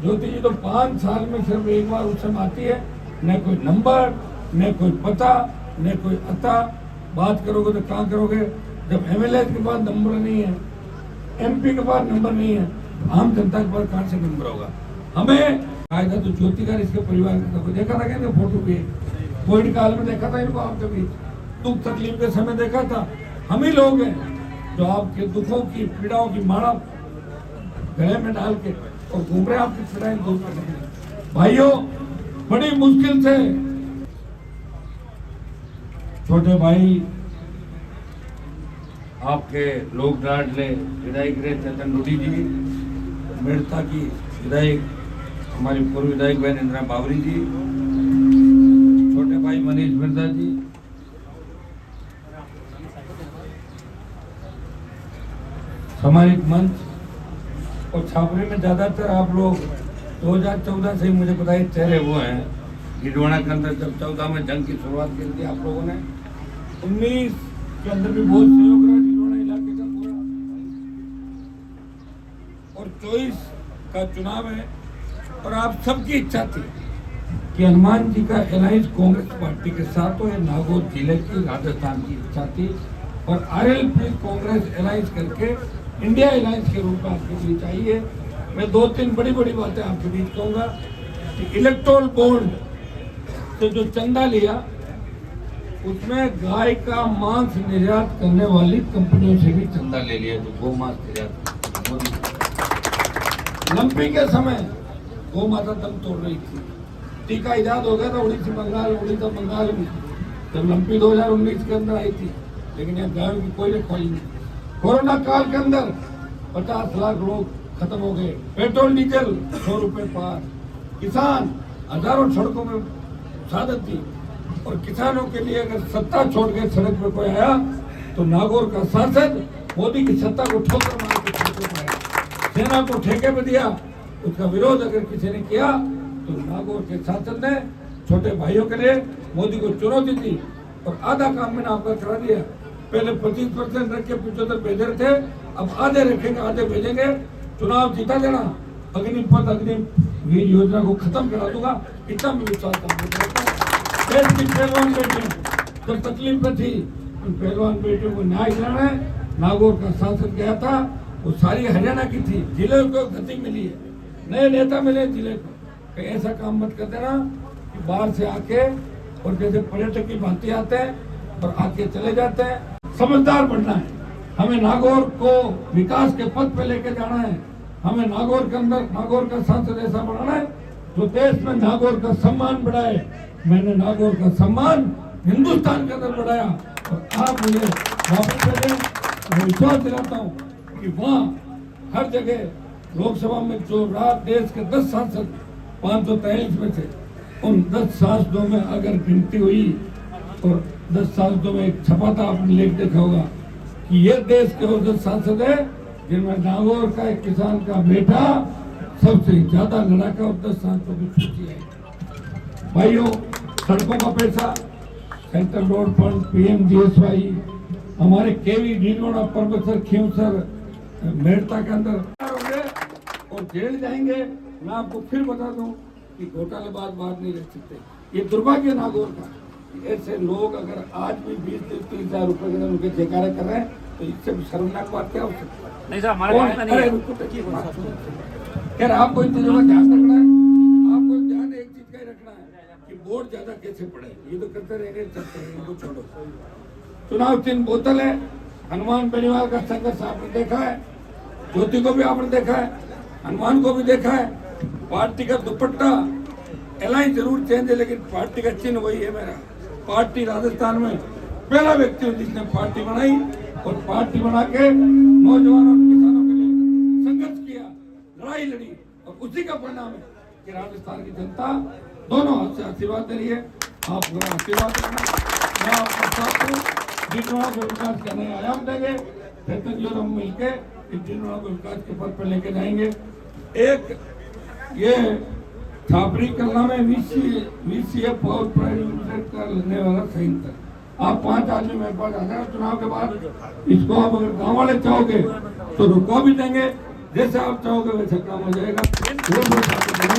ज्योति जी तो 5 साल में सिर्फ एक बार उत्सव आती है, न कोई नंबर, न कोई पता, न कोई अता। बात करोगे तो कहाँ करोगे? जब एमएलए के पास नंबर नहीं है, एमपी के पास नंबर नहीं है, आम जनता के पास कहाँ से नंबर होगा? हमें आया था तो ज्योति का इसके परिवार का देखा था क्या? फोटो भी कोविड काल में देखा था इनको, आपके बीच दुख तकलीफ के समय देखा था। हम ही लोग हैं जो आपके दुखों की पीड़ाओं की माला गले में डाल के और घूम रहे आपकी पीड़ाएं दूर करने के लिए। भाइयों, बड़ी मुश्किल से छोटे भाई आपके लोग लाडले विधायक रहे चेतन रूडी जी, मेड़ता की विधायक हमारी पूर्व विधायक बहन इंदिरा बावरी जी, छोटे भाई मनीष मिर्जा जी, सामाजिक मंच और छापरे में ज्यादातर आप लोग 2014 से ही मुझे पता है चेहरे वो हैं। गिडवाना के अंदर जब 14 में जंग की शुरुआत की थी आप लोगों ने, 19 के अंदर भी बहुत सहयोग रहा गिडवाना इलाके का पूरा, और 24 का चुनाव है। और आप सबकी इच्छा थी कि हनुमान जी का एलायंस कांग्रेस पार्टी के साथ हो, ये नागौर जिले की राजस्थान की इच्छा थी। और आरएलपी कांग्रेस एलायंस करके इंडिया अलायंस के रूप में आपके बीच आई है। मैं 2-3 बड़ी बातें आपके बीच कहूँगा कि इलेक्टोरल बॉन्ड से जो चंदा लिया, उसमें गाय का मांस निर्यात करने वाली कंपनियों से भी चंदा ले लिया, जो गौ मांस निर्यात मोदी। लंपी के समय गौ माता दम तोड़ रही थी, टीका इजाद हो गया था उड़ीसा बंगाल में जब लंपी 2019 के अंदर आई थी, लेकिन यहाँ गायों की कोई रखवाली नहीं। कोरोना काल के अंदर 50 लाख लोग खत्म हो गए, पेट्रोल डीजल 100 रुपए पार, किसान हजारों सड़कों में शहादत दी। और किसानों के लिए अगर सत्ता छोड़ के सड़क पे कोई आया तो नागौर का सांसद मोदी की सत्ता को ठोकर मार के सड़कों पर आया, सेना को ठेके पे दिया। उसका विरोध अगर किसी ने किया तो नागौर के सांसद ने छोटे भाइयों के लिए मोदी को चुनौती दी और आधा काम मैंने आपका करा दिया। पहले 25% रख के 75 भेज रहे थे, अब आधे रखेंगे, आधे भेजेंगे, चुनाव जीता देना। अग्निपथ अग्निवीर योजना को खत्म करा दूंगा, इतना भी विश्वास देश की पहलवान बेटियों जब तकलीफ में थी, उन पहलवान बेटियों को न्याय दिलाना है। नागौर का सांसद गया था, वो सारी हरियाणा की थी, जिले को गति मिली है, नए नेता मिले जिले को। कहीं ऐसा काम मत कर देना कि बाहर से आके और जैसे पर्यटक की भांति आते हैं और आके चले जाते हैं। समझदार बनना है, हमें नागौर को विकास के पथ पे लेके जाना है। हमें नागौर के अंदर नागौर का सांसद ऐसा बनाना है जो देश में नागौर का सम्मान बढ़ाए। मैंने नागौर का सम्मान हिंदुस्तान के अंदर बढ़ाया और आप मुझे वापस भेजें। मैं विश्वास दिलाता हूँ कि वहाँ हर जगह लोकसभा में जो रात देश के 10 सांसद 543 में थे, उन 10 सांसदों में अगर गिनती हुई और 10 सांसदों में एक छपा था, आपने लेख देखा होगा कि ये देश के वो 10 सांसद है जिनमें नागौर का एक किसान का बेटा सबसे ज्यादा लड़ाका और 10 सांसदों की सूची है। भाइयों, सड़कों का पैसा, सेंट्रल रोड फंड, PMGSY, हमारे केवी नीलोड़ा परबतसर खींवसर मेड़ता के अंदर होंगे और जेल जाएंगे। मैं आपको फिर बता दूं कि घोटालेबाज बाहर नहीं रह सकते। ये दुर्भाग्य नागौर का, ऐसे लोग अगर आज भी 20-30 हजार रुपए के उनके जयकारे कर रहे हैं तो इससे शर्मनाक बात क्या हो सकती है? नहीं सर, हमारे खैर आपको इन चीजों का ध्यान रखना है। आपको ध्यान एक चीज का ही रखना है कि वोट ज्यादा कैसे पड़े। ये तो करते रहेंगे, चलते रहेंगे, इनको छोड़ो। चुनाव चिन्ह बोतल है। हनुमान बेनीवाल का संघर्ष आपने देखा है, ज्योति को भी आपने देखा है, हनुमान को भी देखा है। पार्टी का दुपट्टा एलायंस जरूर चेंज है, लेकिन पार्टी का चिन्ह वही है मेरा। पार्टी राजस्थान में पहला व्यक्ति हूँ जिसने पार्टी बनाई और पार्टी बना के नौजवानों और किसानों के लिए संघर्ष किया, लड़ाई लड़ी, और उसी का परिणाम है कि राजस्थान की जनता दोनों हाथ से आशीर्वाद दे रही है। आप पूरा आशीर्वाद देना। मैं आपके साथ हूँ, गिडवाना को विकास का नया आयाम देंगे। चेतन जी और हम मिलकर इस गिडवाना को विकास के पथ पर लेके जाएंगे। एक ये छापरी कला में VCF और प्राइवेट का लगने वाला संयंत्र, आप 5 आदमी मेरे पास आ जाए चुनाव के बाद। इसको आप अगर गाँव वाले चाहोगे तो रुकवा भी देंगे, जैसे आप चाहोगे वैसे काम हो जाएगा। वो लोग आपको